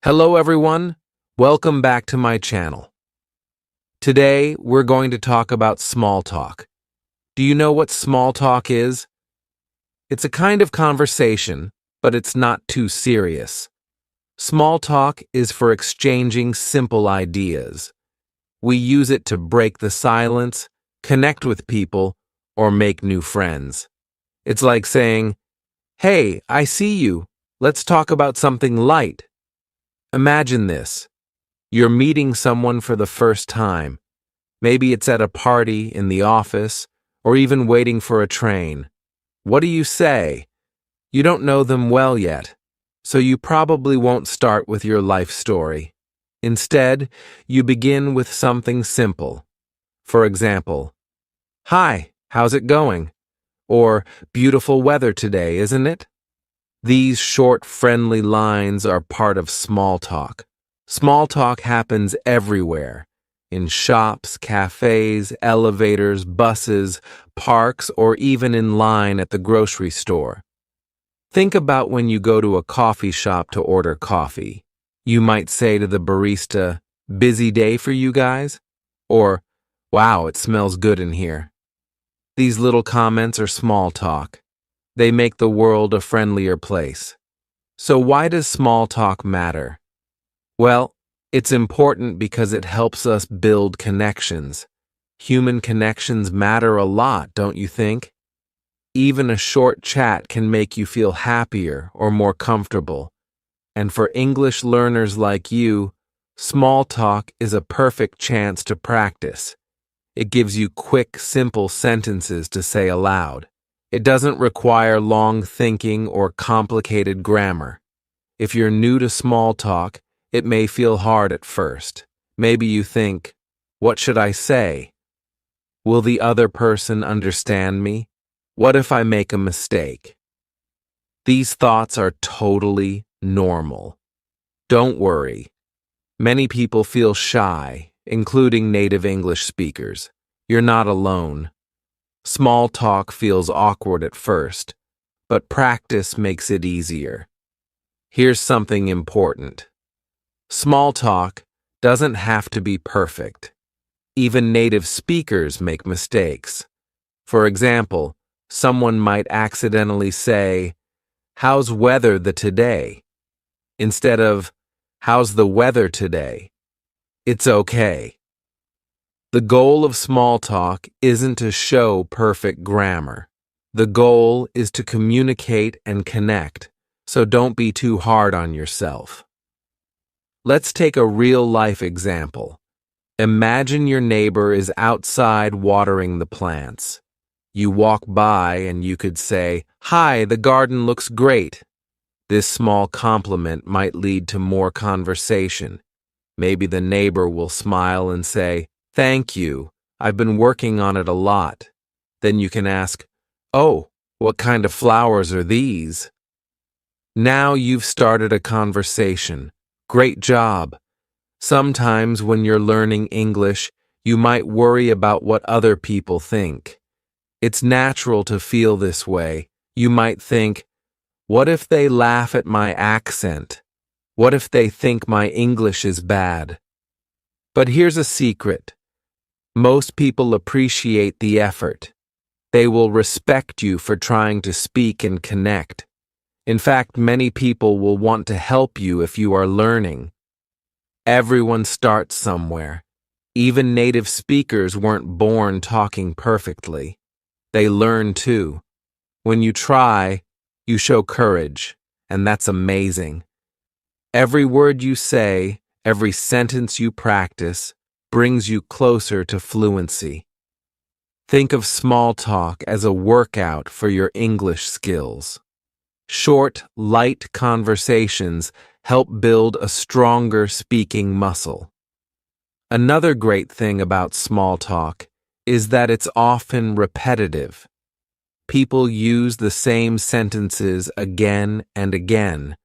Hello everyone, welcome back to my channel. Today we're going to talk about small talk. Do you know what small talk is? It's a kind of conversation, but it's not too serious. Small talk is for exchanging simple ideas. We use it to break the silence, connect with people, or make new friends. It's like saying, "Hey, I see you. Let's talk about something light." Imagine this. You're meeting someone for the first time. Maybe it's at a party, in the office, or even waiting for a train. What do you say? You don't know them well yet, so you probably won't start with your life story. Instead, you begin with something simple. For example, "Hi, how's it going?" Or "Beautiful weather today, isn't it?" These short, friendly lines are part of small talk. Small talk happens everywhere, in shops, cafes, elevators, buses, parks, or even in line at the grocery store. Think about when you go to a coffee shop to order coffee. You might say to the barista, "Busy day for you guys?" Or, "Wow, it smells good in here." These little comments are small talk. They make the world a friendlier place. So why does small talk matter? Well, it's important because it helps us build connections. Human connections matter a lot, don't you think? Even a short chat can make you feel happier or more comfortable. And for English learners like you, small talk is a perfect chance to practice. It gives you quick, simple sentences to say aloud. It doesn't require long thinking or complicated grammar. If you're new to small talk, it may feel hard at first. Maybe you think, "What should I say? Will the other person understand me? What if I make a mistake?" These thoughts are totally normal. Don't worry. Many people feel shy, including native English speakers. You're not alone. Small talk feels awkward at first, but practice makes it easier. Here's something important. Small talk doesn't have to be perfect. Even native speakers make mistakes. For example, someone might accidentally say, "How's weather the today?" instead of, "How's the weather today?" It's okay. The goal of small talk isn't to show perfect grammar. The goal is to communicate and connect, so don't be too hard on yourself. Let's take a real-life example. Imagine your neighbor is outside watering the plants. You walk by and you could say, "Hi, the garden looks great." This small compliment might lead to more conversation. Maybe the neighbor will smile and say, "Thank you. I've been working on it a lot." Then you can ask, "Oh, what kind of flowers are these?" Now you've started a conversation. Great job. Sometimes when you're learning English, you might worry about what other people think. It's natural to feel this way. You might think, "What if they laugh at my accent? What if they think my English is bad?" But here's a secret. Most people appreciate the effort. They will respect you for trying to speak and connect. In fact, many people will want to help you if you are learning. Everyone starts somewhere. Even native speakers weren't born talking perfectly. They learn too. When you try, you show courage, and that's amazing. Every word you say, every sentence you practice, brings you closer to fluency. Think of small talk as a workout for your English skills. Short, light conversations help build a stronger speaking muscle. Another great thing about small talk is that it's often repetitive. People use the same sentences again and again.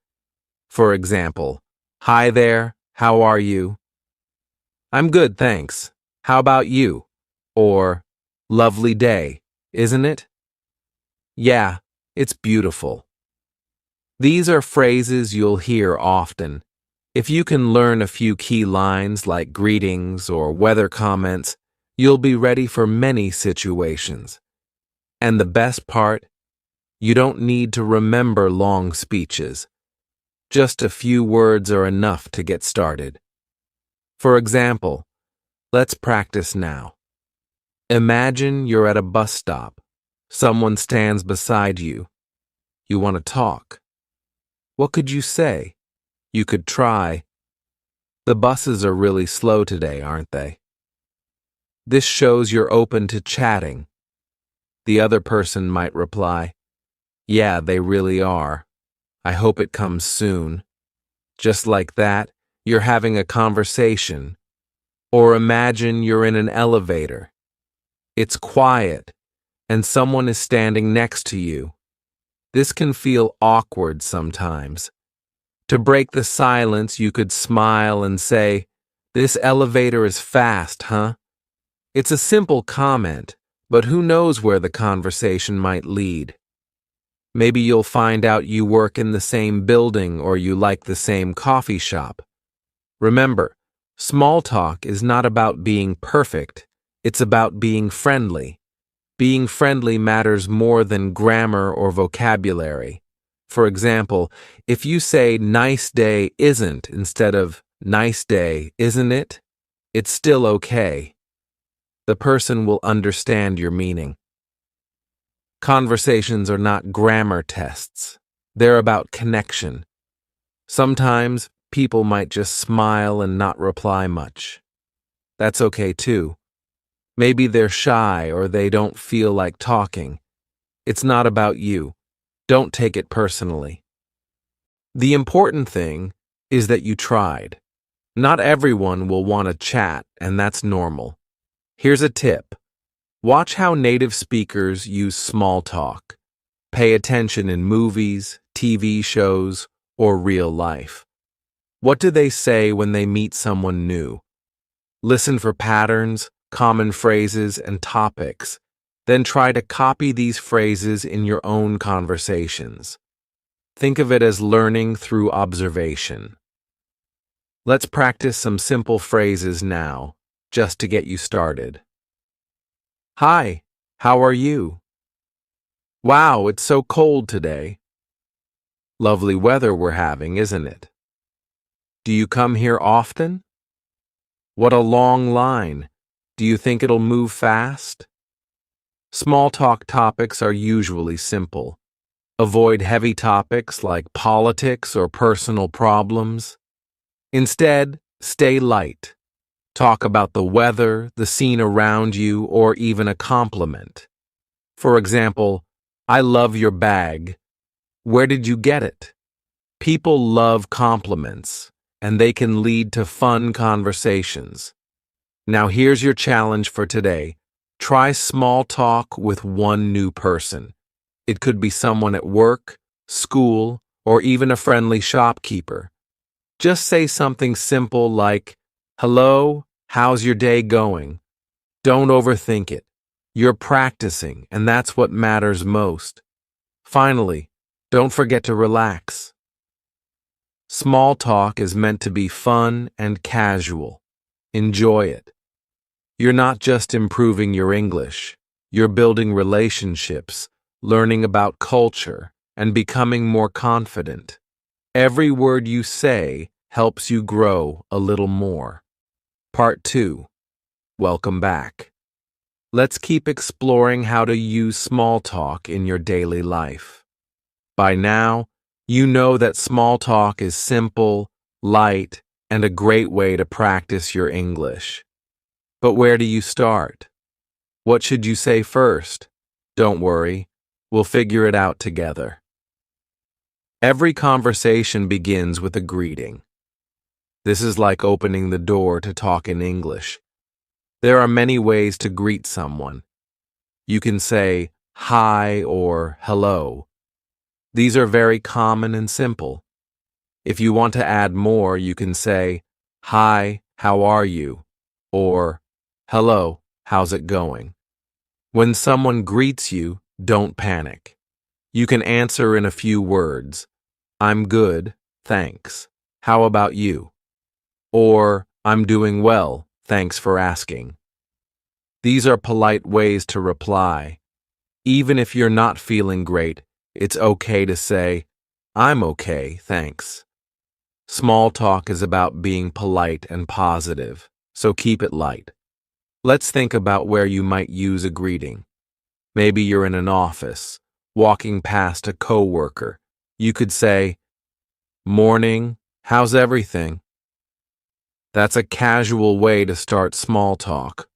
For example, "Hi there, how are you?" "I'm good, thanks. How about you?" Or, "Lovely day, isn't it?" "Yeah, it's beautiful." These are phrases you'll hear often. If you can learn a few key lines like greetings or weather comments, you'll be ready for many situations. And the best part, you don't need to remember long speeches. Just a few words are enough to get started. For example, let's practice now. Imagine you're at a bus stop. Someone stands beside you. You want to talk. What could you say? You could try, "The buses are really slow today, aren't they?" This shows you're open to chatting. The other person might reply, "Yeah, they really are. I hope it comes soon." Just like that, you're having a conversation. Or imagine you're in an elevator. It's quiet, and someone is standing next to you. This can feel awkward sometimes. To break the silence, you could smile and say, "This elevator is fast, huh?" It's a simple comment, but who knows where the conversation might lead. Maybe you'll find out you work in the same building or you like the same coffee shop. Remember, small talk is not about being perfect, it's about being friendly. Being friendly matters more than grammar or vocabulary. For example, if you say "nice day isn't" instead of "nice day, isn't it?" it's still okay. The person will understand your meaning. Conversations are not grammar tests. They're about connection. Sometimes people might just smile and not reply much. That's okay too. Maybe they're shy or they don't feel like talking. It's not about you. Don't take it personally. The important thing is that you tried. Not everyone will want to chat, and that's normal. Here's a tip. Watch how native speakers use small talk. Pay attention in movies, TV shows, or real life. What do they say when they meet someone new? Listen for patterns, common phrases, and topics. Then try to copy these phrases in your own conversations. Think of it as learning through observation. Let's practice some simple phrases now, just to get you started. Hi, how are you? Wow, it's so cold today. Lovely weather we're having, isn't it? Do you come here often? What a long line. Do you think it'll move fast? Small talk topics are usually simple. Avoid heavy topics like politics or personal problems. Instead, stay light. Talk about the weather, the scene around you, or even a compliment. For example, "I love your bag. Where did you get it?" People love compliments, and they can lead to fun conversations. Now here's your challenge for today. Try small talk with one new person. It could be someone at work, school, or even a friendly shopkeeper. Just say something simple like, "Hello, how's your day going?" Don't overthink it. You're practicing, and that's what matters most. Finally, don't forget to relax. Small talk is meant to be fun and casual. Enjoy it. You're not just improving your English, you're building relationships, learning about culture, and becoming more confident. Every word you say helps you grow a little more. Part 2. Welcome back. Let's keep exploring how to use small talk in your daily life. By now, you know that small talk is simple, light, and a great way to practice your English. But where do you start? What should you say first? Don't worry, we'll figure it out together. Every conversation begins with a greeting. This is like opening the door to talk in English. There are many ways to greet someone. You can say hi or hello. These are very common and simple. If you want to add more, you can say, "Hi, how are you?" or "Hello, how's it going?" When someone greets you, don't panic. You can answer in a few words. "I'm good, thanks." How about you? Or, I'm doing well, thanks for asking. These are polite ways to reply. Even if you're not feeling great, it's okay to say, I'm okay, thanks. Small talk is about being polite and positive, so keep it light. Let's think about where you might use a greeting. Maybe you're in an office, walking past a coworker. You could say, Morning, how's everything? That's a casual way to start small talk.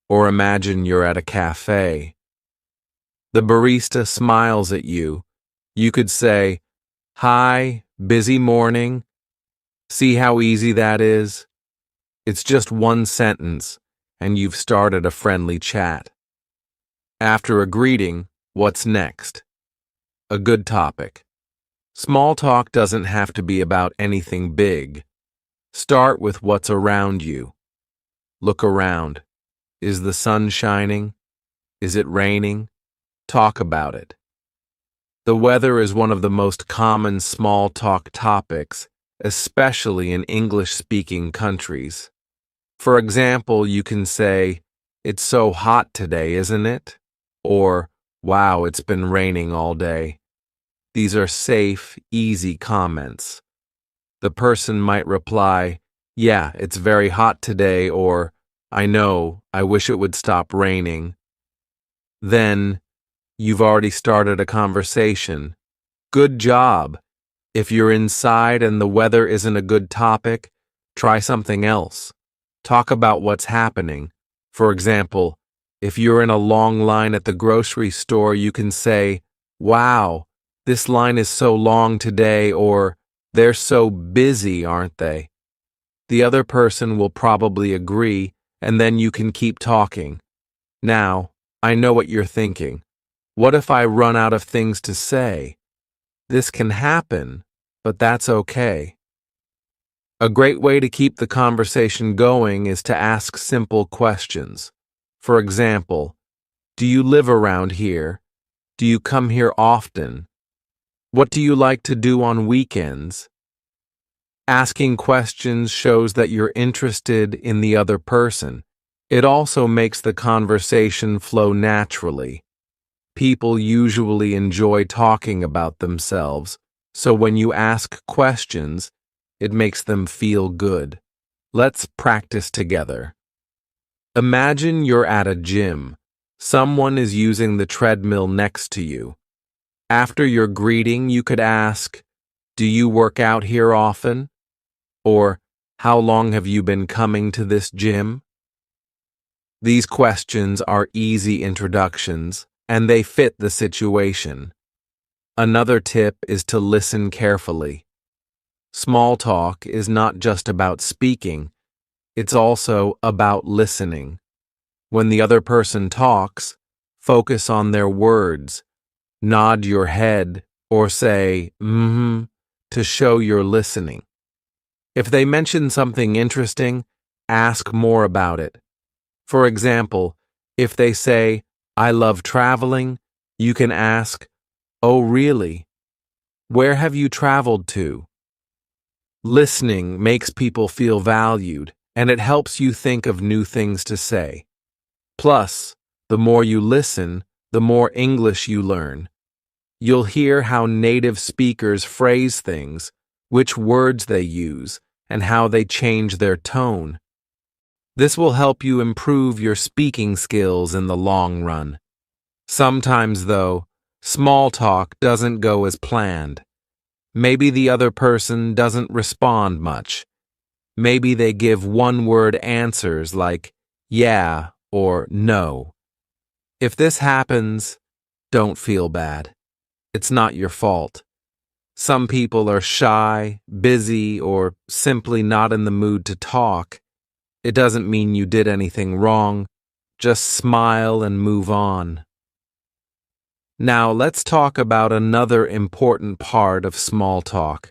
Or imagine you're at a cafe. The barista smiles at you. You could say, Hi, busy morning. See how easy that is? It's just one sentence, and you've started a friendly chat. After a greeting, what's next? A good topic. Small talk doesn't have to be about anything big. Start with what's around you. Look around. Is the sun shining? Is it raining? Talk about it. The weather is one of the most common small talk topics, especially in English-speaking countries. For example, you can say, It's so hot today, isn't it? Or, Wow, it's been raining all day. These are safe, easy comments. The person might reply, Yeah, it's very hot today, or, I know, I wish it would stop raining. Then, you've already started a conversation. Good job. If you're inside and the weather isn't a good topic, try something else. Talk about what's happening. For example, if you're in a long line at the grocery store, you can say, Wow, this line is so long today, or They're so busy, aren't they? The other person will probably agree, and then you can keep talking. Now, I know what you're thinking. What if I run out of things to say? This can happen, but that's okay. A great way to keep the conversation going is to ask simple questions. For example, do you live around here? Do you come here often? What do you like to do on weekends? Asking questions shows that you're interested in the other person. It also makes the conversation flow naturally. People usually enjoy talking about themselves, so when you ask questions, it makes them feel good. Let's practice together. Imagine you're at a gym. Someone is using the treadmill next to you. After your greeting, you could ask, Do you work out here often? Or, How long have you been coming to this gym? These questions are easy introductions, and they fit the situation. Another tip is to listen carefully. Small talk is not just about speaking, it's also about listening. When the other person talks, focus on their words. Nod your head or say, to show you're listening. If they mention something interesting, ask more about it. For example, if they say, I love traveling, you can ask, Oh, really? Where have you traveled to? Listening makes people feel valued, and it helps you think of new things to say. Plus, the more you listen, the more English you learn. You'll hear how native speakers phrase things, which words they use, and how they change their tone. This will help you improve your speaking skills in the long run. Sometimes, though, small talk doesn't go as planned. Maybe the other person doesn't respond much. Maybe they give one-word answers like yeah or no. If this happens, don't feel bad. It's not your fault. Some people are shy, busy, or simply not in the mood to talk. It doesn't mean you did anything wrong. Just smile and move on. Now let's talk about another important part of small talk,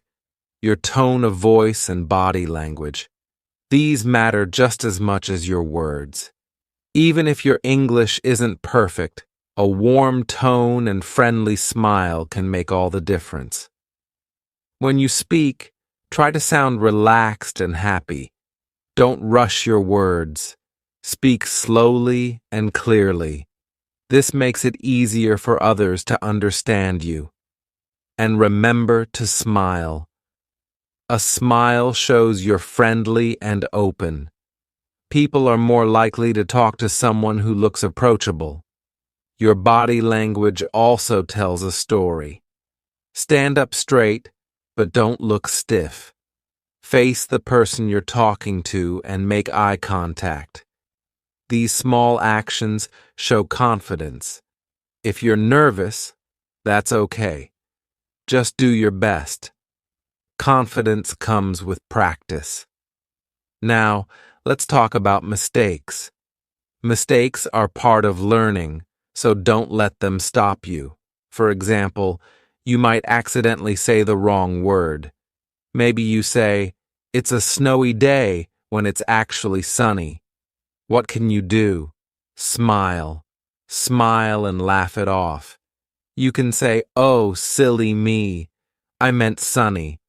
your tone of voice and body language. These matter just as much as your words. Even if your English isn't perfect, a warm tone and friendly smile can make all the difference. When you speak, Try to sound relaxed and happy. Don't rush your words. Speak slowly and clearly. This makes it easier for others to understand you. And remember to smile. A smile shows you're friendly and open. People are more likely to talk to someone who looks approachable. Your body language also tells a story. Stand up straight, but don't look stiff. Face the person you're talking to and make eye contact. These small actions show confidence. If you're nervous, that's okay. Just do your best. Confidence comes with practice. Now, let's talk about mistakes. Mistakes are part of learning, so don't let them stop you. For example, you might accidentally say the wrong word. Maybe you say, "It's a snowy day," when it's actually sunny. What can you do? Smile. Smile and laugh it off. You can say, "Oh, silly me. I meant sunny."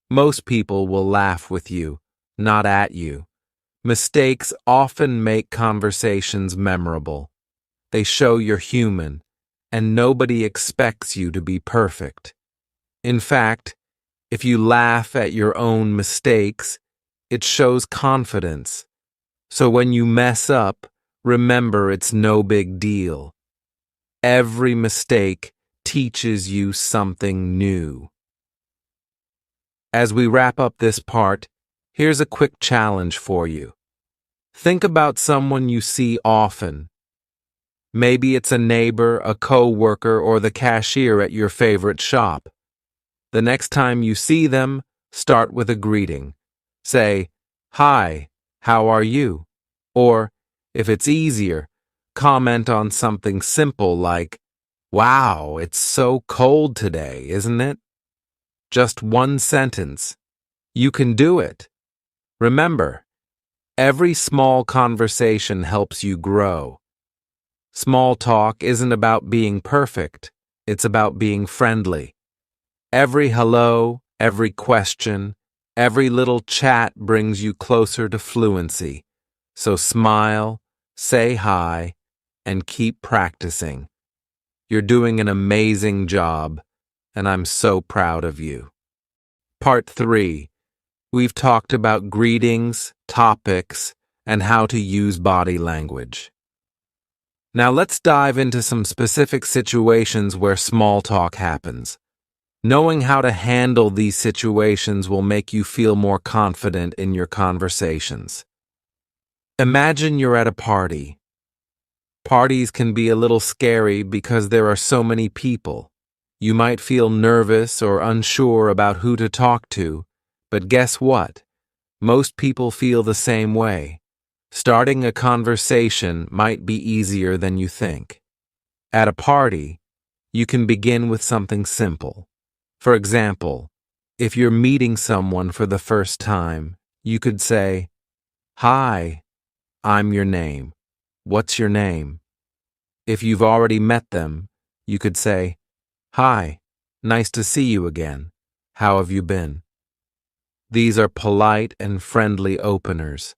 Most people will laugh with you, not at you. Mistakes often make conversations memorable. They show you're human, and nobody expects you to be perfect. In fact, if you laugh at your own mistakes, it shows confidence. So when you mess up, remember it's no big deal. Every mistake teaches you something new. As we wrap up this part, here's a quick challenge for you. Think about someone you see often. Maybe it's a neighbor, a co-worker, or the cashier at your favorite shop. The next time you see them, start with a greeting. Say, "Hi, how are you?" Or, if it's easier, comment on something simple like, "Wow, it's so cold today, isn't it?" Just one sentence. You can do it. Remember, every small conversation helps you grow. Small talk isn't about being perfect, it's about being friendly. Every hello, every question, every little chat brings you closer to fluency. So smile, say hi, and keep practicing. You're doing an amazing job, and I'm so proud of you. Part 3. We've talked about greetings, topics, and how to use body language. Now let's dive into some specific situations where small talk happens. Knowing how to handle these situations will make you feel more confident in your conversations. Imagine you're at a party. Parties can be a little scary because there are so many people. You might feel nervous or unsure about who to talk to, but guess what? Most people feel the same way. Starting a conversation might be easier than you think. At a party, you can begin with something simple. For example, if you're meeting someone for the first time, you could say, "Hi, I'm your name. What's your name?" If you've already met them, you could say, "Hi, nice to see you again. How have you been?" These are polite and friendly openers.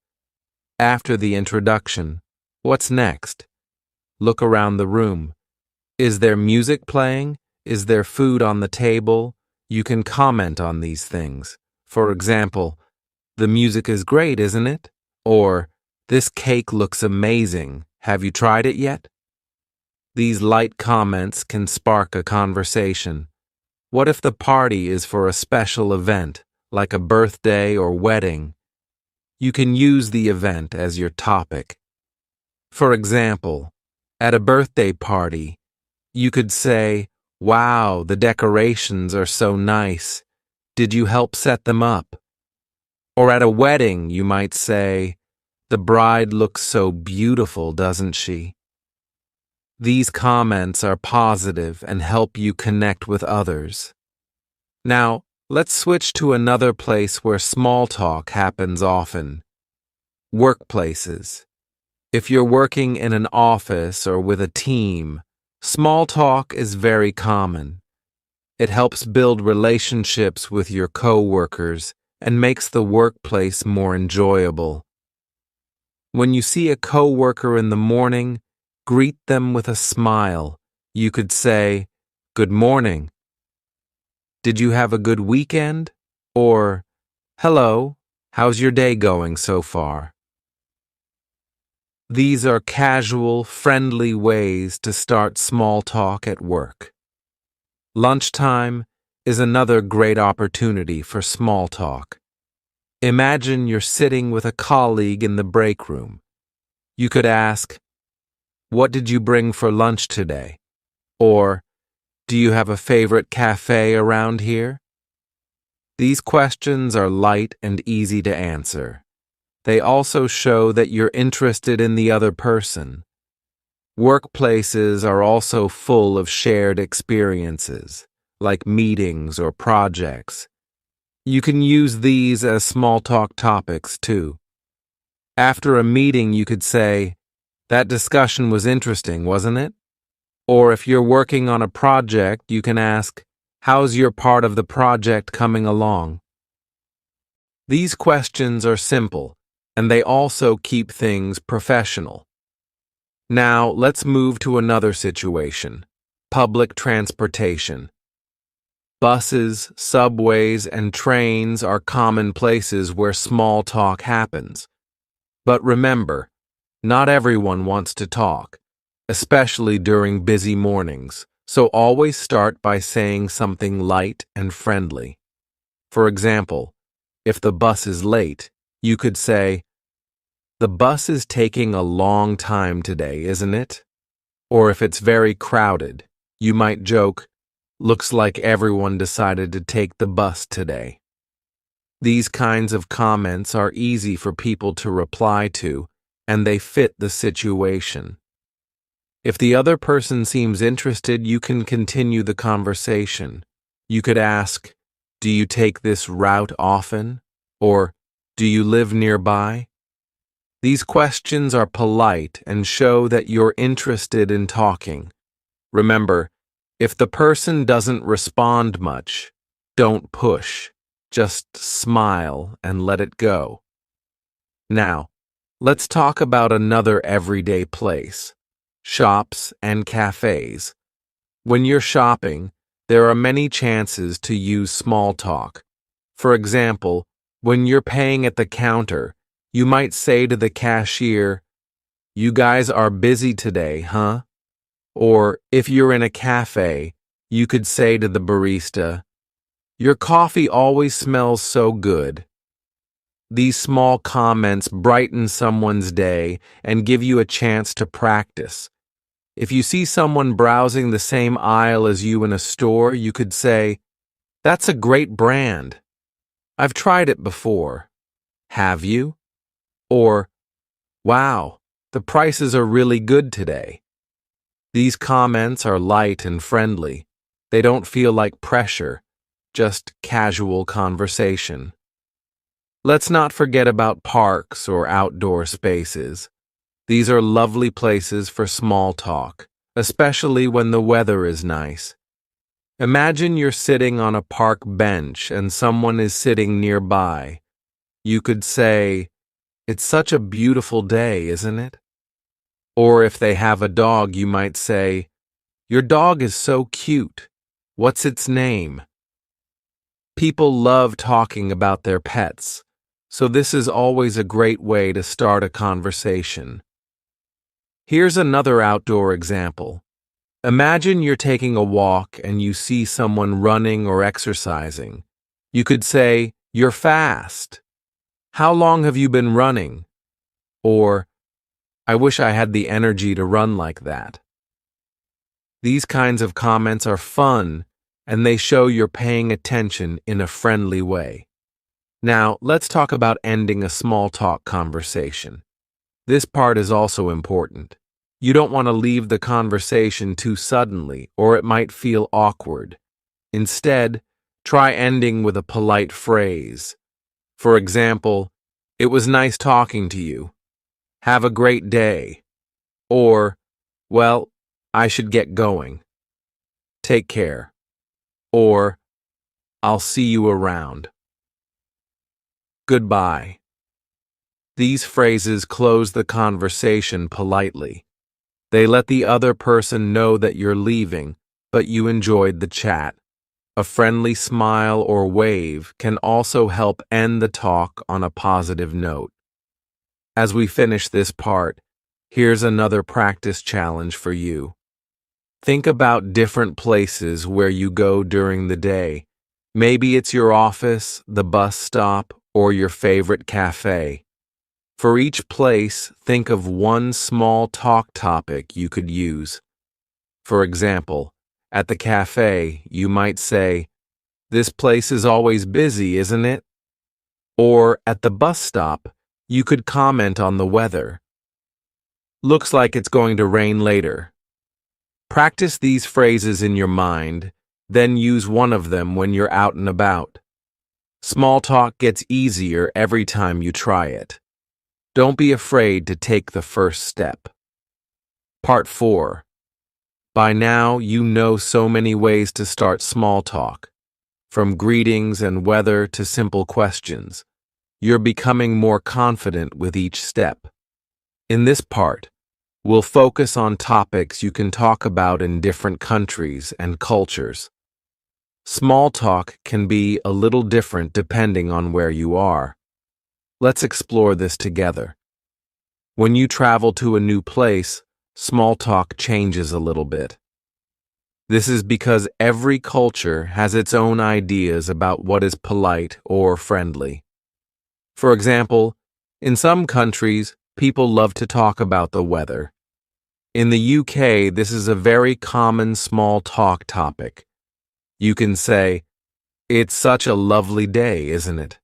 After the introduction, what's next? Look around the room. Is there music playing? Is there food on the table? You can comment on these things. For example, "The music is great, isn't it?" Or, "This cake looks amazing. Have you tried it yet?" These light comments can spark a conversation. What if the party is for a special event, like a birthday or wedding? You can use the event as your topic. For example, at a birthday party, you could say, "Wow, the decorations are so nice. Did you help set them up?" Or at a wedding, you might say, "The bride looks so beautiful, doesn't she?" These comments are positive and help you connect with others. Now, let's switch to another place where small talk happens often. Workplaces. If you're working in an office or with a team, small talk is very common. It helps build relationships with your coworkers and makes the workplace more enjoyable. When you see a coworker in the morning, greet them with a smile. You could say, "Good morning. Did you have a good weekend?" Or, "Hello, how's your day going so far?" These are casual, friendly ways to start small talk at work. Lunchtime is another great opportunity for small talk. Imagine you're sitting with a colleague in the break room. You could ask, "What did you bring for lunch today?" Or, "Do you have a favorite cafe around here?" These questions are light and easy to answer. They also show that you're interested in the other person. Workplaces are also full of shared experiences, like meetings or projects. You can use these as small talk topics too. After a meeting, you could say, "That discussion was interesting, wasn't it?" Or if you're working on a project, you can ask, "How's your part of the project coming along?" These questions are simple, and they also keep things professional. Now, let's move to another situation: public transportation. Buses, subways, and trains are common places where small talk happens. But remember, not everyone wants to talk, especially during busy mornings, so always start by saying something light and friendly. For example, if the bus is late, you could say, "The bus is taking a long time today, isn't it?" Or if it's very crowded, you might joke, "Looks like everyone decided to take the bus today." These kinds of comments are easy for people to reply to, and they fit the situation. If the other person seems interested, you can continue the conversation. You could ask, "Do you take this route often?" Or, "Do you live nearby?" These questions are polite and show that you're interested in talking. Remember, if the person doesn't respond much, don't push. Just smile and let it go. Now, let's talk about another everyday place: shops and cafes. When you're shopping, there are many chances to use small talk. For example, when you're paying at the counter, you might say to the cashier, "You guys are busy today, huh?" Or if you're in a cafe, you could say to the barista, "Your coffee always smells so good." These small comments brighten someone's day and give you a chance to practice. If you see someone browsing the same aisle as you in a store, you could say, "That's a great brand. I've tried it before." "Have you?" Or, "Wow, the prices are really good today." These comments are light and friendly. They don't feel like pressure, just casual conversation. Let's not forget about parks or outdoor spaces. These are lovely places for small talk, especially when the weather is nice. Imagine you're sitting on a park bench and someone is sitting nearby. You could say, "It's such a beautiful day, isn't it?" Or if they have a dog, you might say, "Your dog is so cute. What's its name?" People love talking about their pets, so this is always a great way to start a conversation. Here's another outdoor example. Imagine you're taking a walk and you see someone running or exercising. You could say, "You're fast. How long have you been running?" Or, "I wish I had the energy to run like that." These kinds of comments are fun, and they show you're paying attention in a friendly way. Now, let's talk about ending a small talk conversation. This part is also important. You don't want to leave the conversation too suddenly, or it might feel awkward. Instead, try ending with a polite phrase. For example, "It was nice talking to you. Have a great day." Or, "Well, I should get going. Take care." or I'll see you around. Goodbye. These phrases close the conversation politely. They let the other person know that you're leaving, but you enjoyed the chat. A friendly smile or wave can also help end the talk on a positive note. As we finish this part, here's another practice challenge for you. Think about different places where you go during the day. Maybe it's your office, the bus stop, or your favorite cafe. For each place, think of one small talk topic you could use. For example, at the cafe, you might say, "This place is always busy, isn't it?" Or at the bus stop, you could comment on the weather. "Looks like it's going to rain later." Practice these phrases in your mind, then use one of them when you're out and about. Small talk gets easier every time you try it. Don't be afraid to take the first step. Part 4. By now, you know so many ways to start small talk. From greetings and weather to simple questions. You're becoming more confident with each step. In this part, we'll focus on topics you can talk about in different countries and cultures. Small talk can be a little different depending on where you are. Let's explore this together. When you travel to a new place, small talk changes a little bit. This is because every culture has its own ideas about what is polite or friendly. For example, in some countries, people love to talk about the weather. In the UK, this is a very common small talk topic. You can say, "It's such a lovely day, isn't it?"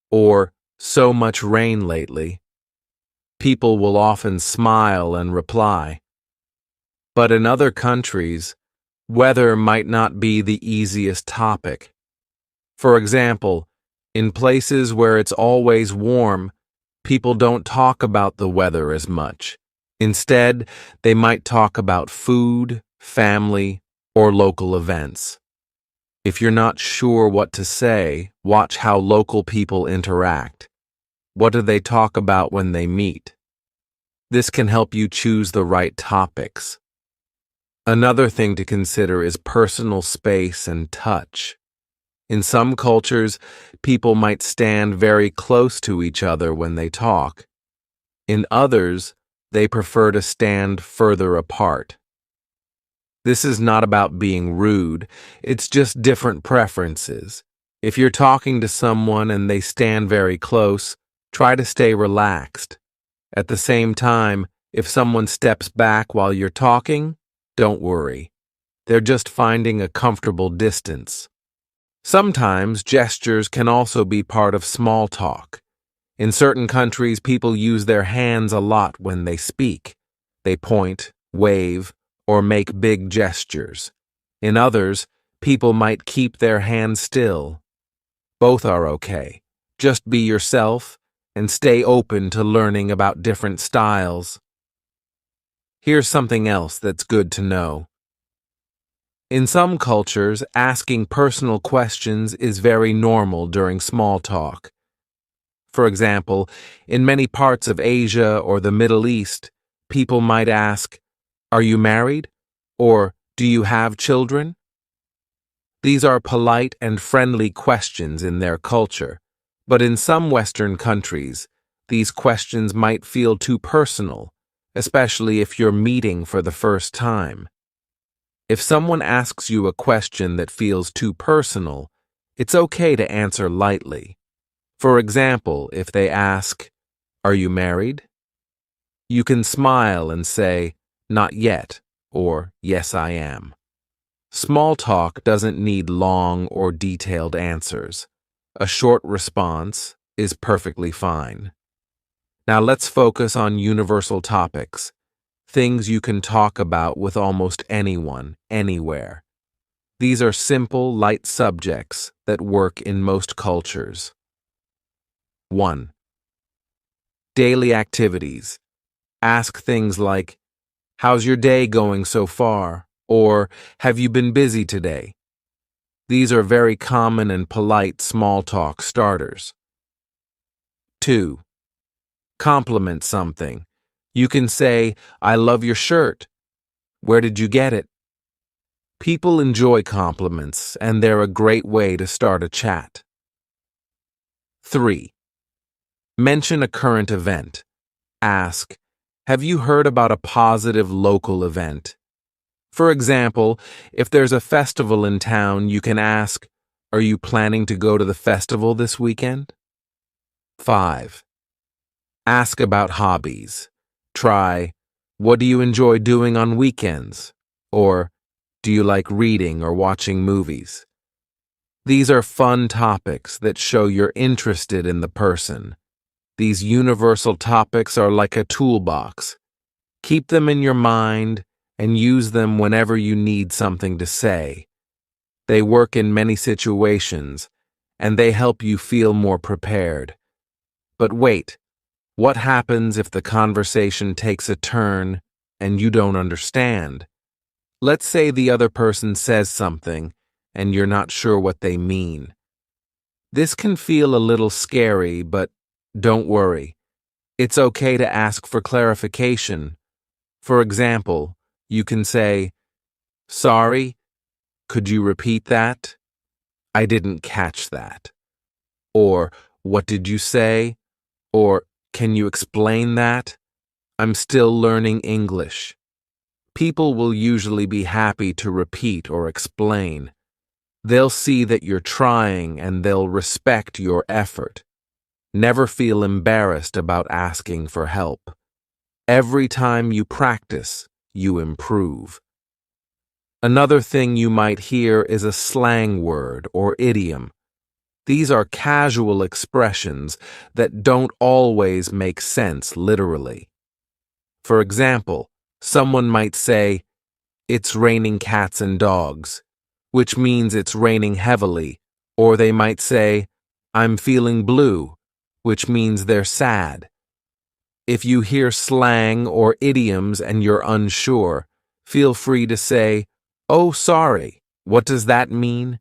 Or, "So much rain lately." People will often smile and reply. But in other countries, weather might not be the easiest topic. For example, in places where it's always warm, people don't talk about the weather as much. Instead, they might talk about food, family, or local events. If you're not sure what to say, watch how local people interact. What do they talk about when they meet? This can help you choose the right topics. Another thing to consider is personal space and touch. In some cultures, people might stand very close to each other when they talk. In others, they prefer to stand further apart. This is not about being rude, it's just different preferences. If you're talking to someone and they stand very close, try to stay relaxed. At the same time, if someone steps back while you're talking, don't worry. They're just finding a comfortable distance. Sometimes gestures can also be part of small talk. In certain countries, people use their hands a lot when they speak. They point, wave, or make big gestures. In others, people might keep their hands still. Both are okay. Just be yourself and stay open to learning about different styles. Here's something else that's good to know. In some cultures, asking personal questions is very normal during small talk. For example, in many parts of Asia or the Middle East, people might ask, "Are you married?" or "Do you have children?" These are polite and friendly questions in their culture, but in some Western countries, these questions might feel too personal, especially if you're meeting for the first time. If someone asks you a question that feels too personal, it's okay to answer lightly. For example, if they ask, "Are you married?" you can smile and say, "Not yet," or "Yes, I am." Small talk doesn't need long or detailed answers. A short response is perfectly fine. Now let's focus on universal topics, things you can talk about with almost anyone, anywhere. These are simple, light subjects that work in most cultures. 1. Daily activities. Ask things like, "How's your day going so far?" or "Have you been busy today?" These are very common and polite small talk starters. 2. Compliment something. You can say, "I love your shirt. Where did you get it?" People enjoy compliments, and they're a great way to start a chat. 3. Mention a current event. Ask, "Have you heard about a positive local event?" For example, if there's a festival in town, you can ask, "Are you planning to go to the festival this weekend?" 5. Ask about hobbies. Try, "What do you enjoy doing on weekends?" Or, "Do you like reading or watching movies?" These are fun topics that show you're interested in the person. These universal topics are like a toolbox. Keep them in your mind and use them whenever you need something to say. They work in many situations, and they help you feel more prepared. But wait, what happens if the conversation takes a turn and you don't understand? Let's say the other person says something and you're not sure what they mean. This can feel a little scary, but don't worry. It's okay to ask for clarification. For example, you can say, "Sorry, could you repeat that? I didn't catch that." Or, "What did you say?" Or, "Can you explain that? I'm still learning English." People will usually be happy to repeat or explain. They'll see that you're trying and they'll respect your effort. Never feel embarrassed about asking for help. Every time you practice, you improve. Another thing you might hear is a slang word or idiom. These are casual expressions that don't always make sense literally. For example, someone might say, "It's raining cats and dogs," which means it's raining heavily, or they might say, "I'm feeling blue," which means they're sad. If you hear slang or idioms and you're unsure, feel free to say, "Oh, sorry, what does that mean?"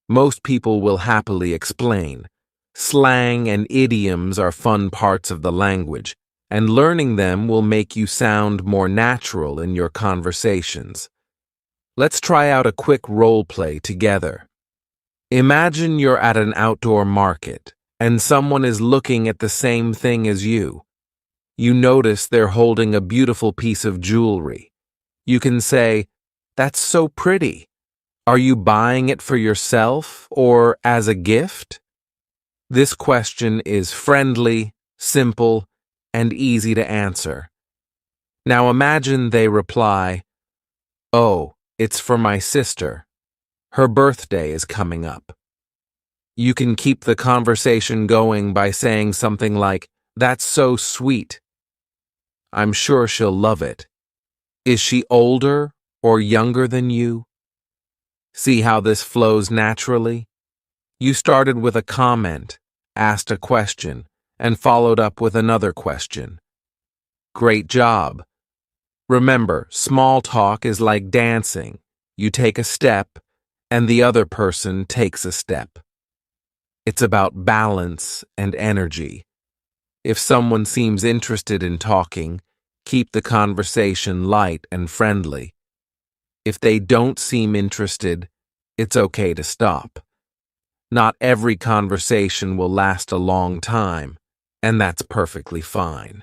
Most people will happily explain. Slang and idioms are fun parts of the language, and learning them will make you sound more natural in your conversations. Let's try out a quick role play together. Imagine you're at an outdoor market, and someone is looking at the same thing as you. You notice they're holding a beautiful piece of jewelry. You can say, "That's so pretty. Are you buying it for yourself or as a gift?" This question is friendly, simple, and easy to answer. Now imagine they reply, "Oh, it's for my sister. Her birthday is coming up." You can keep the conversation going by saying something like, "That's so sweet. I'm sure she'll love it. Is she older or younger than you?" See how this flows naturally? You started with a comment, asked a question, and followed up with another question. Great job. Remember, small talk is like dancing. You take a step, and the other person takes a step. It's about balance and energy. If someone seems interested in talking, keep the conversation light and friendly. If they don't seem interested, it's okay to stop. Not every conversation will last a long time, and that's perfectly fine.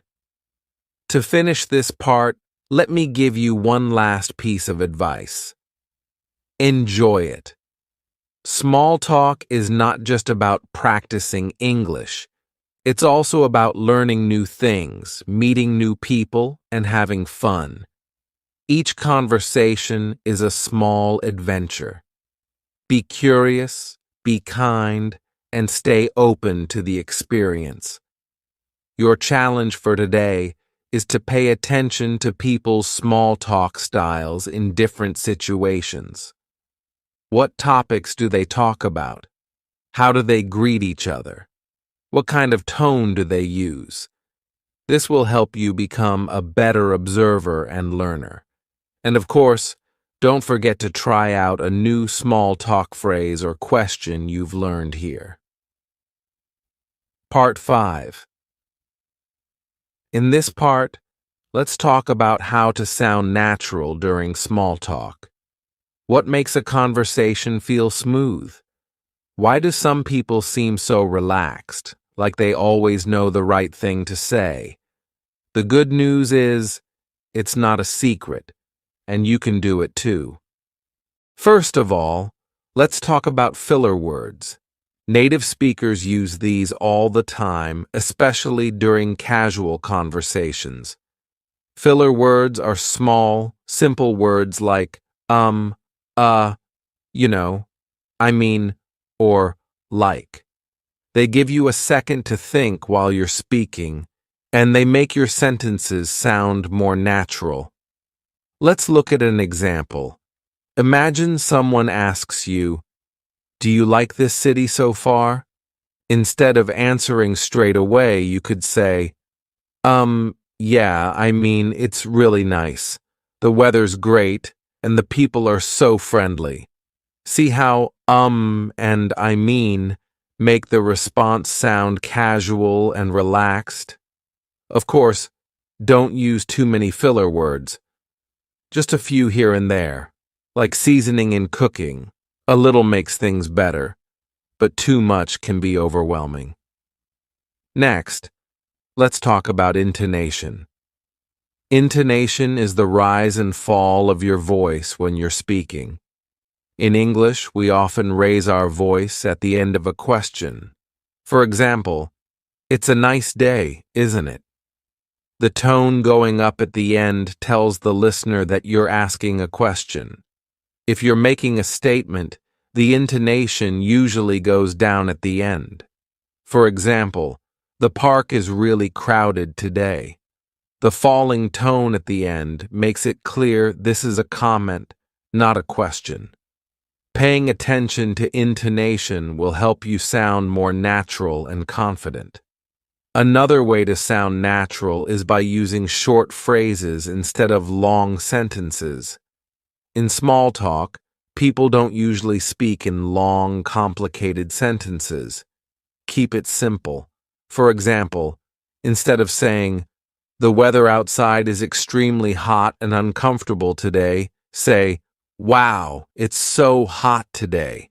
To finish this part, let me give you one last piece of advice. Enjoy it. Small talk is not just about practicing English. It's also about learning new things, meeting new people, and having fun. Each conversation is a small adventure. Be curious, be kind, and stay open to the experience. Your challenge for today is to pay attention to people's small talk styles in different situations. What topics do they talk about? How do they greet each other? What kind of tone do they use? This will help you become a better observer and learner. And of course, Don't forget to try out a new small talk phrase or question you've learned here. Part 5. In this part, let's talk about how to sound natural during small talk. What makes a conversation feel smooth? Why do some people seem so relaxed, like they always know the right thing to say? The good news is, it's not a secret, and you can do it too. First of all, let's talk about filler words. Native speakers use these all the time, especially during casual conversations. Filler words are small, simple words like you know, I mean, or like. They give you a second to think while you're speaking, and they make your sentences sound more natural. Let's look at an example. Imagine someone asks you, "Do you like this city so far?" Instead of answering straight away, you could say, yeah, I mean, it's really nice. The weather's great, and the people are so friendly. See how and I mean make the response sound casual and relaxed? Of course, don't use too many filler words. Just a few here and there, like seasoning in cooking. A little makes things better, but too much can be overwhelming. Next, let's talk about intonation. Intonation is the rise and fall of your voice when you're speaking. In English, we often raise our voice at the end of a question. For example, "It's a nice day, isn't it?" The tone going up at the end tells the listener that you're asking a question. If you're making a statement, the intonation usually goes down at the end. For example, "The park is really crowded today." The falling tone at the end makes it clear this is a comment, not a question. Paying attention to intonation will help you sound more natural and confident. Another way to sound natural is by using short phrases instead of long sentences. In small talk, people don't usually speak in long, complicated sentences. Keep it simple. For example, instead of saying, "The weather outside is extremely hot and uncomfortable today," say, "Wow, it's so hot today."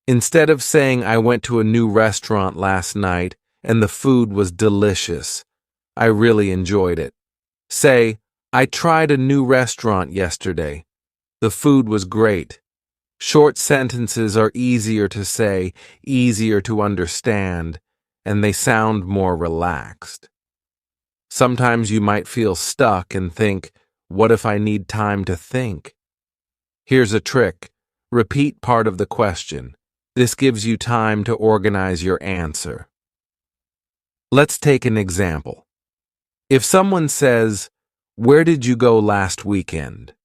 Instead of saying, "I went to a new restaurant last night and the food was delicious. I really enjoyed it," say, "I tried a new restaurant yesterday. The food was great." Short sentences are easier to say, easier to understand, and they sound more relaxed. Sometimes you might feel stuck and think, "What if I need time to think?" Here's a trick. Repeat part of the question. This gives you time to organize your answer. Let's take an example. If someone says, "Where did you go last weekend?"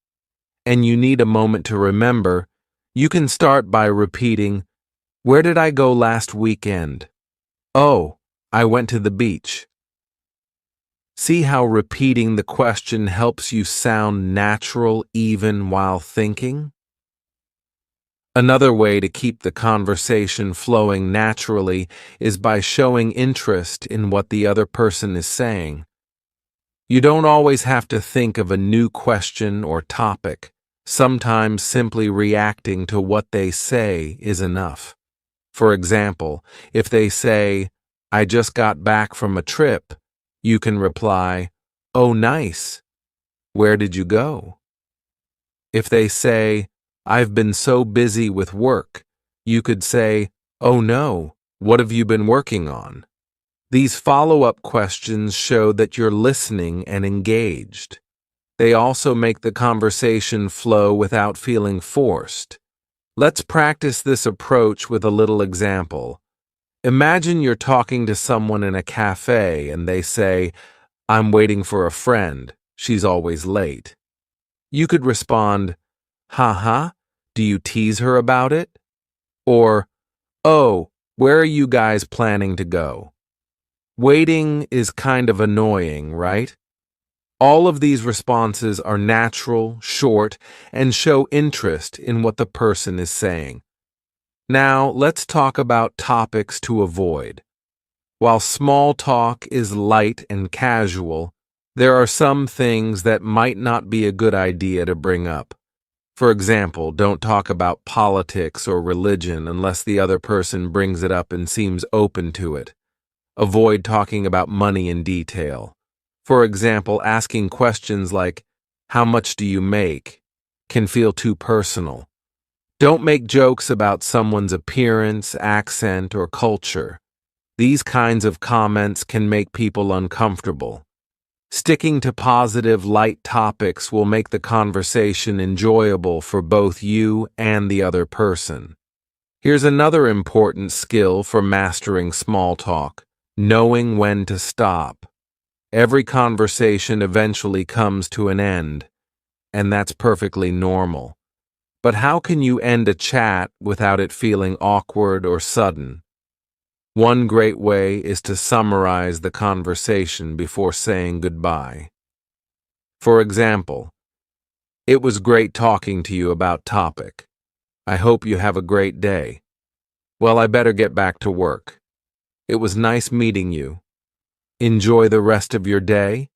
and you need a moment to remember, you can start by repeating, "Where did I go last weekend?" "Oh, I went to the beach." See how repeating the question helps you sound natural even while thinking? Another way to keep the conversation flowing naturally is by showing interest in what the other person is saying. You don't always have to think of a new question or topic. Sometimes simply reacting to what they say is enough. For example, if they say, "I just got back from a trip," you can reply, "Oh, nice. Where did you go?" If they say, "I've been so busy with work," you could say, "Oh no, what have you been working on?" These follow-up questions show that you're listening and engaged. They also make the conversation flow without feeling forced. Let's practice this approach with a little example. Imagine you're talking to someone in a cafe and they say, "I'm waiting for a friend. She's always late." You could respond, "Haha, do you tease her about it?" Or, "Oh, where are you guys planning to go?" Waiting is kind of annoying, right? All of these responses are natural, short, and show interest in what the person is saying. Now, let's talk about topics to avoid. While small talk is light and casual, there are some things that might not be a good idea to bring up. For example, don't talk about politics or religion unless the other person brings it up and seems open to it. Avoid talking about money in detail. For example, asking questions like, "How much do you make?" can feel too personal. Don't make jokes about someone's appearance, accent, or culture. These kinds of comments can make people uncomfortable. Sticking to positive, light topics will make the conversation enjoyable for both you and the other person. Here's another important skill for mastering small talk: knowing when to stop. Every conversation eventually comes to an end, and that's perfectly normal. But how can you end a chat without it feeling awkward or sudden? One great way is to summarize the conversation before saying goodbye. For example, "It was great talking to you about topic. I hope you have a great day. Well, I better get back to work. It was nice meeting you. Enjoy the rest of your day.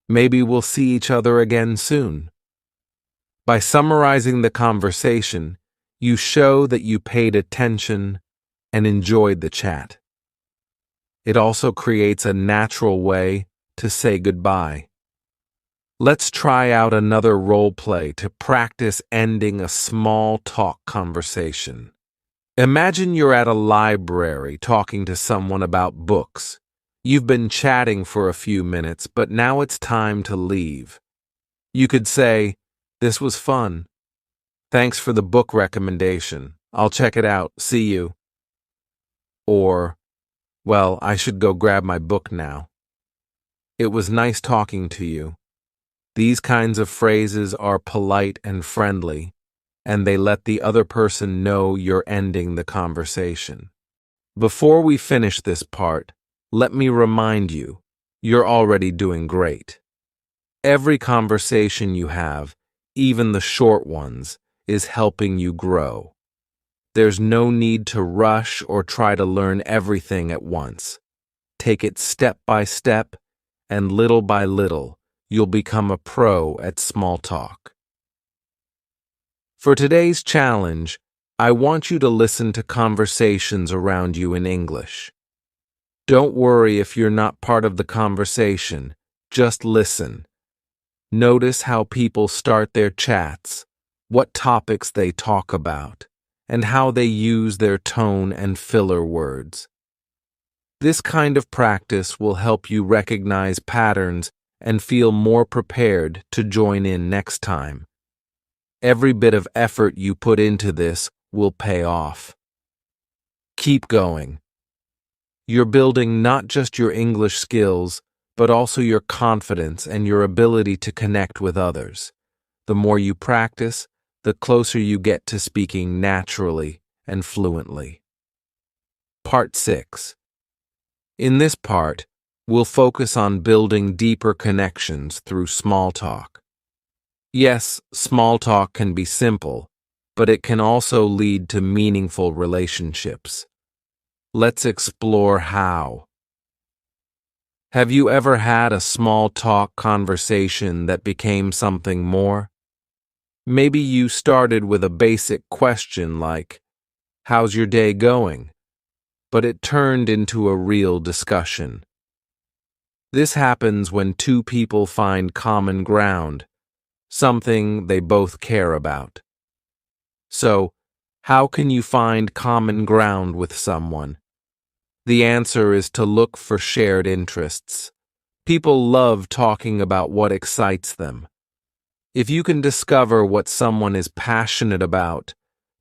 Maybe we'll see each other again soon." By summarizing the conversation, you show that you paid attention and enjoyed the chat. It also creates a natural way to say goodbye. Let's try out another role play to practice ending a small talk conversation. Imagine you're at a library talking to someone about books. You've been chatting for a few minutes, but now it's time to leave. You could say, "This was fun. Thanks for the book recommendation. I'll check it out. See you." Or, "Well, I should go grab my book now. It was nice talking to you." These kinds of phrases are polite and friendly, and they let the other person know you're ending the conversation. Before we finish this part, let me remind you, you're already doing great. Every conversation you have, even the short ones, is helping you grow. There's no need to rush or try to learn everything at once. Take it step by step, and little by little, you'll become a pro at small talk. For today's challenge, I want you to listen to conversations around you in English. Don't worry if you're not part of the conversation, just listen. Notice how people start their chats, what topics they talk about, and how they use their tone and filler words. This kind of practice will help you recognize patterns and feel more prepared to join in next time. Every bit of effort you put into this will pay off. Keep going. You're building not just your English skills, but also your confidence and your ability to connect with others. The more you practice, the closer you get to speaking naturally and fluently. Part 6. In this part, we'll focus on building deeper connections through small talk. Yes, small talk can be simple, but it can also lead to meaningful relationships. Let's explore how. Have you ever had a small talk conversation that became something more? Maybe you started with a basic question like, "How's your day going?" But it turned into a real discussion. This happens when two people find common ground, something they both care about. So, how can you find common ground with someone? The answer is to look for shared interests. People love talking about what excites them. If you can discover what someone is passionate about,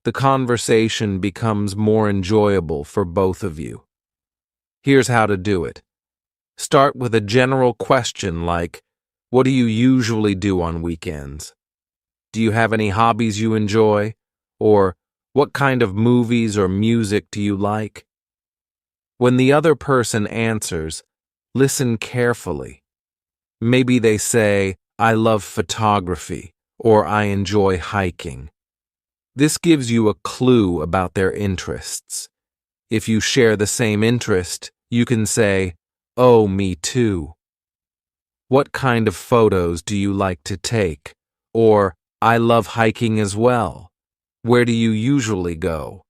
the conversation becomes more enjoyable for both of you. Here's how to do it. Start with a general question like, "What do you usually do on weekends?" "Do you have any hobbies you enjoy?" Or, "What kind of movies or music do you like?" When the other person answers, listen carefully. Maybe they say, I love photography, or I enjoy hiking. This gives you a clue about their interests. If you share the same interest, you can say, oh, me too. What kind of photos do you like to take? Or, I love hiking as well. Where do you usually go?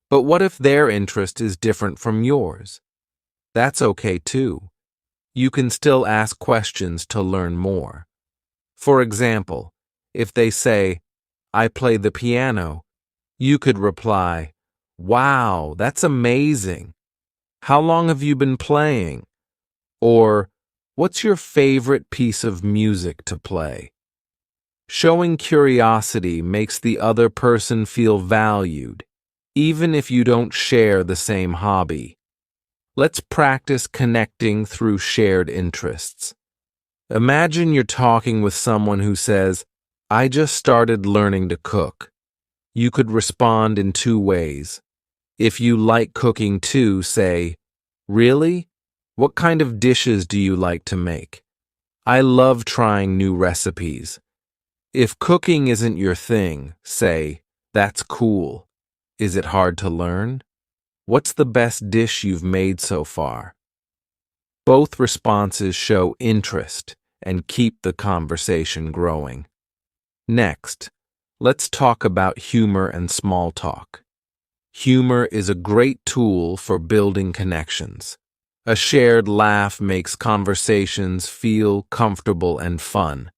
But what if their interest is different from yours? That's okay too. You can still ask questions to learn more. For example, if they say, I play the piano, you could reply, wow, that's amazing. How long have you been playing? Or, what's your favorite piece of music to play? Showing curiosity makes the other person feel valued, even if you don't share the same hobby. Let's practice connecting through shared interests. Imagine you're talking with someone who says, I just started learning to cook. You could respond in two ways. If you like cooking too, say, really? What kind of dishes do you like to make? I love trying new recipes. If cooking isn't your thing, say, that's cool. Is it hard to learn? What's the best dish you've made so far? Both responses show interest and keep the conversation growing. Next, let's talk about humor and small talk. Humor is a great tool for building connections. A shared laugh makes conversations feel comfortable and fun.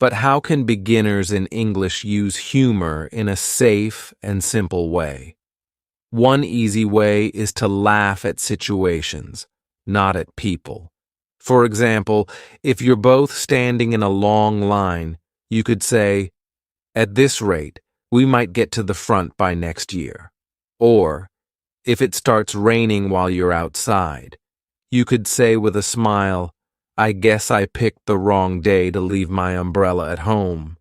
But how can beginners in English use humor in a safe and simple way? One easy way is to laugh at situations, not at people. For example, if you're both standing in a long line, you could say, at this rate, we might get to the front by next year. Or, if it starts raining while you're outside, you could say with a smile, I guess I picked the wrong day to leave my umbrella at home.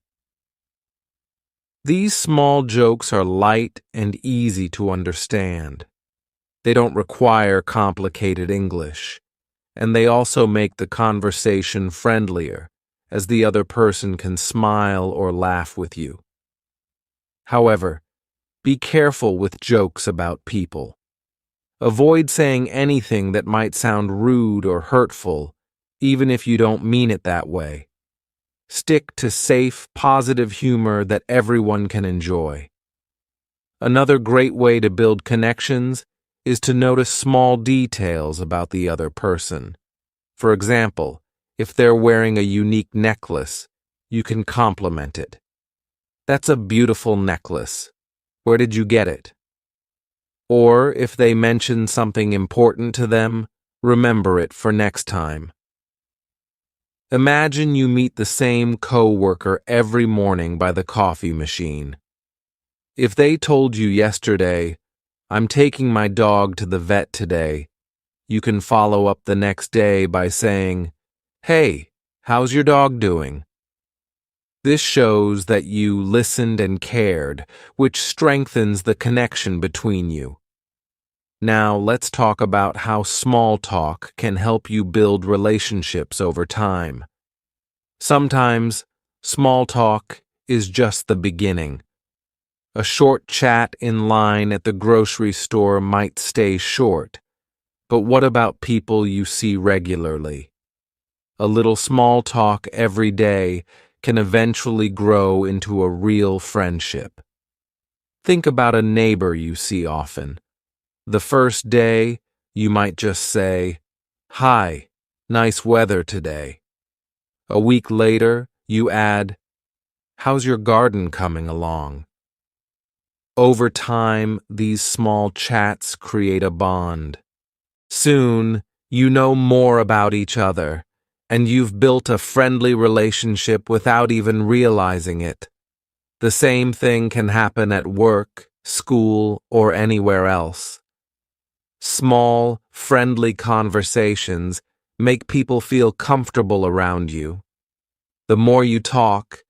These small jokes are light and easy to understand. They don't require complicated English, and they also make the conversation friendlier, as the other person can smile or laugh with you. However, be careful with jokes about people. Avoid saying anything that might sound rude or hurtful, even if you don't mean it that way. Stick to safe, positive humor that everyone can enjoy. Another great way to build connections is to notice small details about the other person. For example, if they're wearing a unique necklace, you can compliment it. That's a beautiful necklace. Where did you get it? Or if they mention something important to them, remember it for next time. Imagine you meet the same coworker every morning by the coffee machine. If they told you yesterday, I'm taking my dog to the vet today, you can follow up the next day by saying, hey, how's your dog doing? This shows that you listened and cared, which strengthens the connection between you. Now let's talk about how small talk can help you build relationships over time. Sometimes, small talk is just the beginning. A short chat in line at the grocery store might stay short, but what about people you see regularly? A little small talk every day can eventually grow into a real friendship. Think about a neighbor you see often. The first day, you might just say, hi, nice weather today. A week later, you add, how's your garden coming along? Over time, these small chats create a bond. Soon, you know more about each other, and you've built a friendly relationship without even realizing it. The same thing can happen at work, school, or anywhere else. Small, friendly conversations make people feel comfortable around you. The more you talk,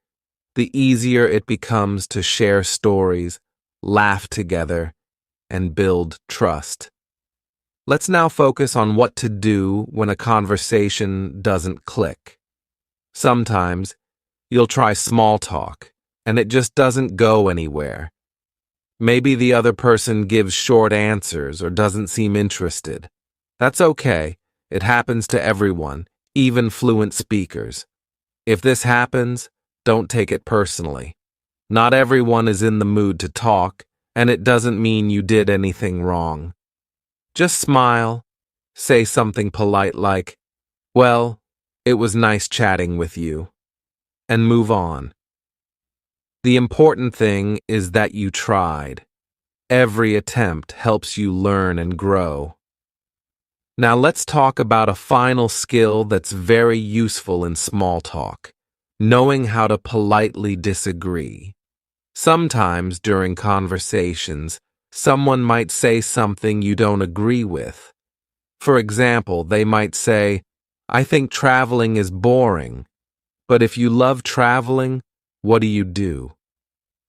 the easier it becomes to share stories, laugh together, and build trust. Let's now focus on what to do when a conversation doesn't click. Sometimes, you'll try small talk, and it just doesn't go anywhere. Maybe the other person gives short answers or doesn't seem interested. That's okay. It happens to everyone, even fluent speakers. If this happens, don't take it personally. Not everyone is in the mood to talk, and it doesn't mean you did anything wrong. Just smile, say something polite like, "Well, it was nice chatting with you," and move on. The important thing is that you tried. Every attempt helps you learn and grow. Now let's talk about a final skill that's very useful in small talk, knowing how to politely disagree. Sometimes during conversations, someone might say something you don't agree with. For example, they might say, "I think traveling is boring." But if you love traveling, what do?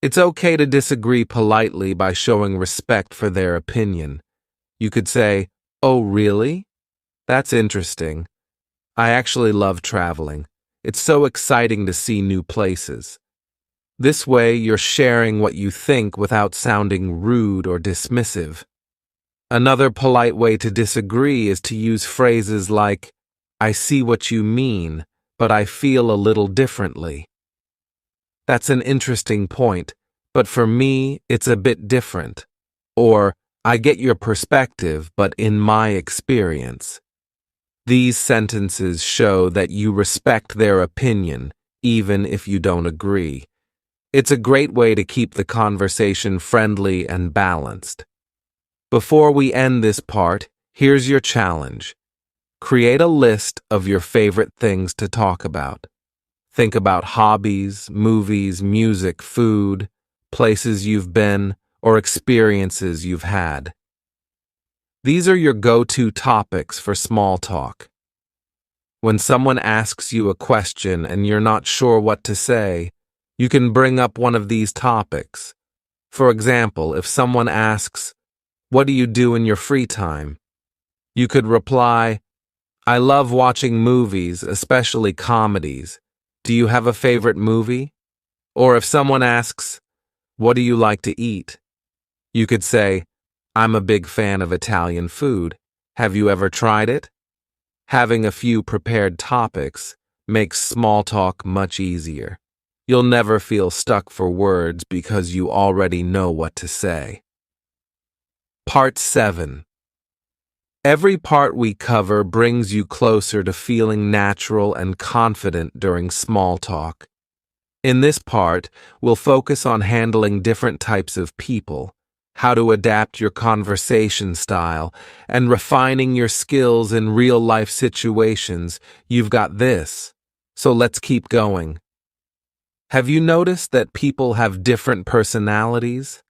It's okay to disagree politely by showing respect for their opinion. You could say, "Oh, really? That's interesting. I actually love traveling. It's so exciting to see new places." This way, you're sharing what you think without sounding rude or dismissive. Another polite way to disagree is to use phrases like, "I see what you mean, but I feel a little differently." That's an interesting point, but for me, it's a bit different. Or, "I get your perspective, but in my experience." These sentences show that you respect their opinion, even if you don't agree. It's a great way to keep the conversation friendly and balanced. Before we end this part, here's your challenge. Create a list of your favorite things to talk about. Think about hobbies, movies, music, food, places you've been, or experiences you've had. These are your go-to topics for small talk. When someone asks you a question and you're not sure what to say, you can bring up one of these topics. For example, if someone asks, "What do you do in your free time?" you could reply, "I love watching movies, especially comedies. Do you have a favorite movie?" Or if someone asks, "What do you like to eat?" you could say, "I'm a big fan of Italian food. Have you ever tried it?" Having a few prepared topics makes small talk much easier. You'll never feel stuck for words because you already know what to say. Part 7. Every part we cover brings you closer to feeling natural and confident during small talk. In this part, we'll focus on handling different types of people, how to adapt your conversation style, and refining your skills in real-life situations. You've got this, so let's keep going. Have you noticed that people have different personalities?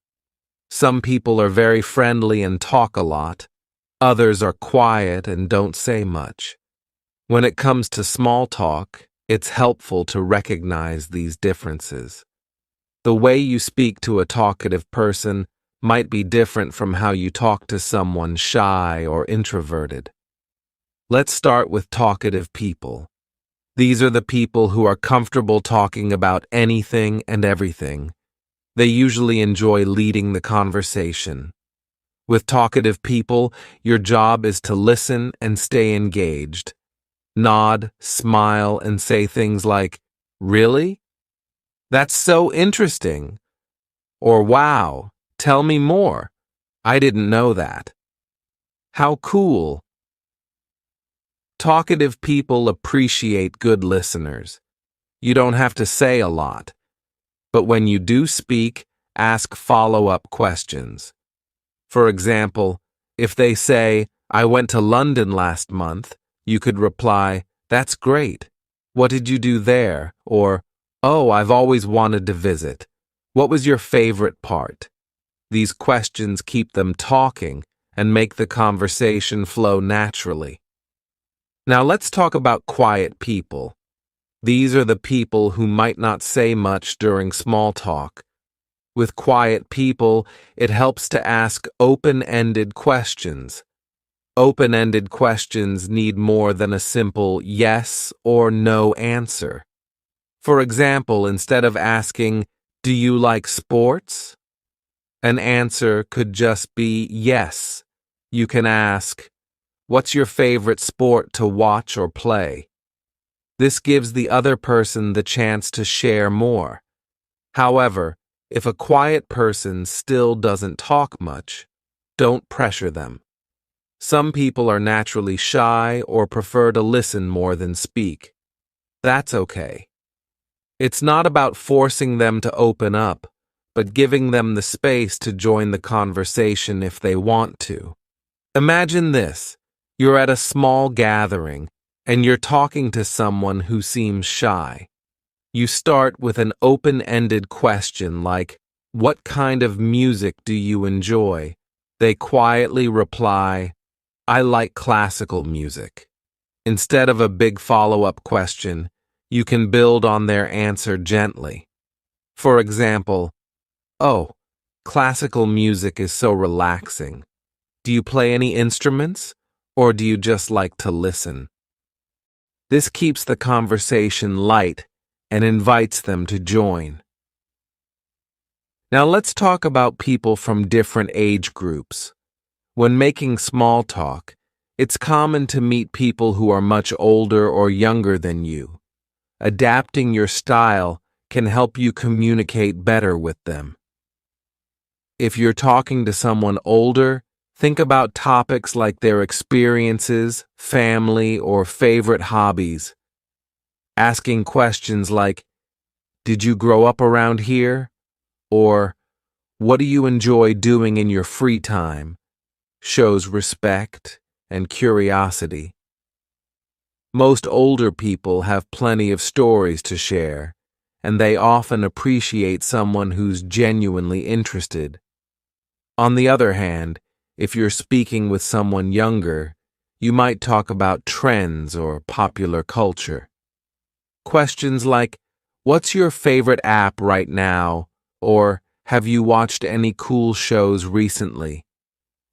Some people are very friendly and talk a lot. Others are quiet and don't say much. When it comes to small talk, it's helpful to recognize these differences. The way you speak to a talkative person might be different from how you talk to someone shy or introverted. Let's start with talkative people. These are the people who are comfortable talking about anything and everything. They usually enjoy leading the conversation. With talkative people, your job is to listen and stay engaged. Nod, smile, and say things like, "Really? That's so interesting." Or, "Wow, tell me more. I didn't know that." How cool. Talkative people appreciate good listeners. You don't have to say a lot, but when you do speak, ask follow-up questions. For example, if they say, "I went to London last month," you could reply, "That's great. What did you do there?" Or, "Oh, I've always wanted to visit. What was your favorite part?" These questions keep them talking and make the conversation flow naturally. Now let's talk about quiet people. These are the people who might not say much during small talk. With quiet people, it helps to ask open-ended questions. Open-ended questions need more than a simple yes or no answer. For example, instead of asking, "Do you like sports?" an answer could just be yes. You can ask, "What's your favorite sport to watch or play?" This gives the other person the chance to share more. However, if a quiet person still doesn't talk much, don't pressure them. Some people are naturally shy or prefer to listen more than speak. That's okay. It's not about forcing them to open up, but giving them the space to join the conversation if they want to. Imagine this. You're at a small gathering, and you're talking to someone who seems shy. You start with an open-ended question like, "What kind of music do you enjoy?" They quietly reply, "I like classical music." Instead of a big follow-up question, you can build on their answer gently. For example, "Oh, classical music is so relaxing. Do you play any instruments, or do you just like to listen?" This keeps the conversation light and invites them to join. Now let's talk about people from different age groups. When making small talk, it's common to meet people who are much older or younger than you. Adapting your style can help you communicate better with them. If you're talking to someone older, think about topics like their experiences, family, or favorite hobbies. Asking questions like, "Did you grow up around here?" or "What do you enjoy doing in your free time?" shows respect and curiosity. Most older people have plenty of stories to share, and they often appreciate someone who's genuinely interested. On the other hand, if you're speaking with someone younger, you might talk about trends or popular culture. Questions like, "What's your favorite app right now?" or "Have you watched any cool shows recently?"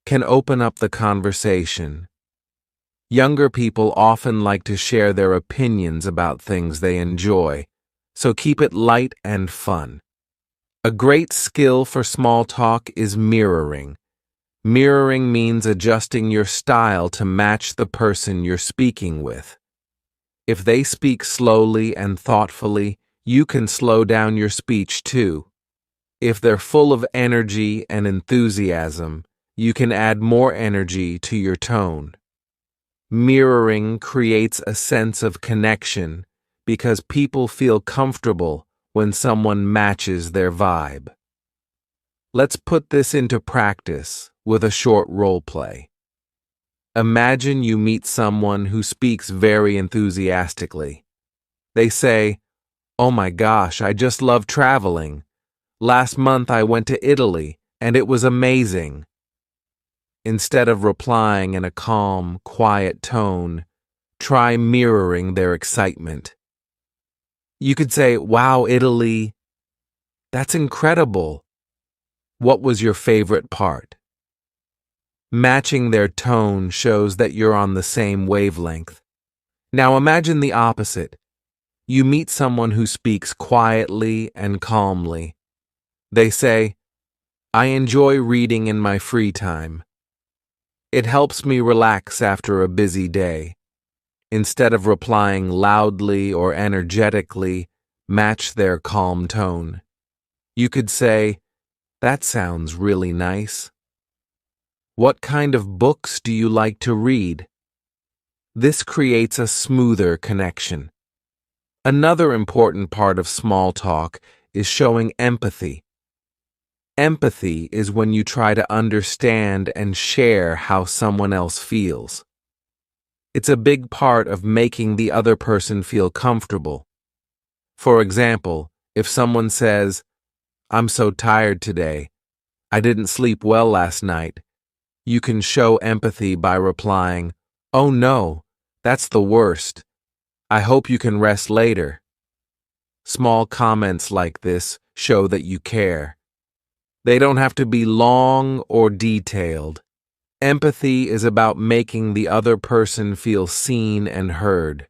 can open up the conversation. Younger people often like to share their opinions about things they enjoy, so keep it light and fun. A great skill for small talk is mirroring. Mirroring means adjusting your style to match the person you're speaking with. If they speak slowly and thoughtfully, you can slow down your speech too. If they're full of energy and enthusiasm, you can add more energy to your tone. Mirroring creates a sense of connection because people feel comfortable when someone matches their vibe. Let's put this into practice with a short role play. Imagine you meet someone who speaks very enthusiastically. They say, "Oh my gosh, I just love traveling. Last month I went to Italy and it was amazing." Instead of replying in a calm, quiet tone, try mirroring their excitement. You could say, "Wow, Italy, that's incredible. What was your favorite part?" Matching their tone shows that you're on the same wavelength. Now imagine the opposite. You meet someone who speaks quietly and calmly. They say, "I enjoy reading in my free time. It helps me relax after a busy day." Instead of replying loudly or energetically, match their calm tone. You could say, "That sounds really nice. What kind of books do you like to read?" This creates a smoother connection. Another important part of small talk is showing empathy. Empathy is when you try to understand and share how someone else feels. It's a big part of making the other person feel comfortable. For example, if someone says, "I'm so tired today. I didn't sleep well last night," you can show empathy by replying, "Oh no, that's the worst. I hope you can rest later." Small comments like this show that you care. They don't have to be long or detailed. Empathy is about making the other person feel seen and heard.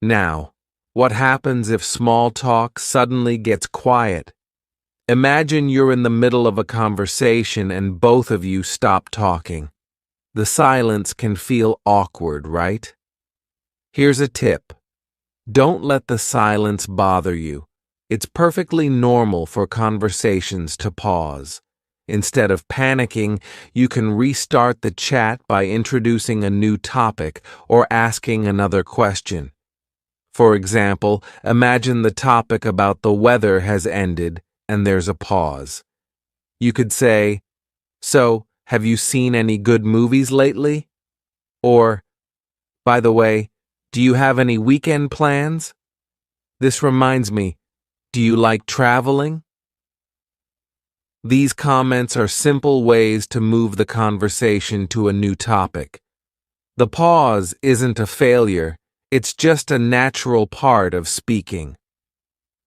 Now, what happens if small talk suddenly gets quiet? Imagine you're in the middle of a conversation and both of you stop talking. The silence can feel awkward, right? Here's a tip. Don't let the silence bother you. It's perfectly normal for conversations to pause. Instead of panicking, you can restart the chat by introducing a new topic or asking another question. For example, imagine the topic about the weather has ended and there's a pause. You could say, "So, have you seen any good movies lately?" Or, "By the way, do you have any weekend plans? This reminds me, do you like traveling?" These comments are simple ways to move the conversation to a new topic. The pause isn't a failure, it's just a natural part of speaking.